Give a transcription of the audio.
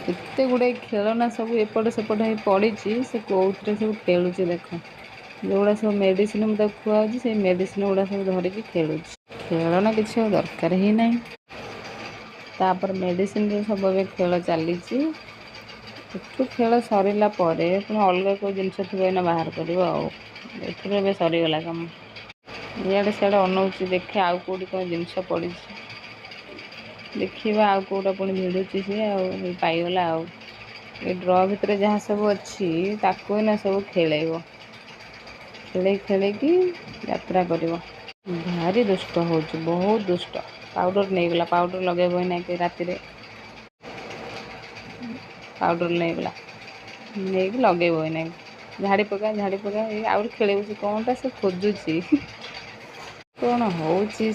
एते गुड़े खेलना सब एपट सेपट हो पड़ी से कौन सब खेलुचे देख जोड़ा सब मेडिसिन मुझे खुआऊँ से मेडिसिन गुड़ा सब धरिकी खेलुँ खेलना किसी दरकार ही ना तापर मेडिसिन सब खेल चली एठू खेल सरला पुणी अलग कोई जिनस थी बाहर कर सरीगला कम इे सियाड़े अनाऊँच देखे आउ कौटी कौन जिनस पड़ी देखा आउ कौटा पुणी भिड़ुची सी पाईगला ये ड्र भितर जहाँ सब अच्छी ताकू ना सब खेल खेल कि यात्रा कर भारी दुष्ट हो बहुत दुष्ट पाउडर नहीं गला पाउडर लगे ना कि राति पाउडर नहीं गला नहीं लगे ना झाड़ी पका आउट खेल कौनटा से खोजुची कौन हो सी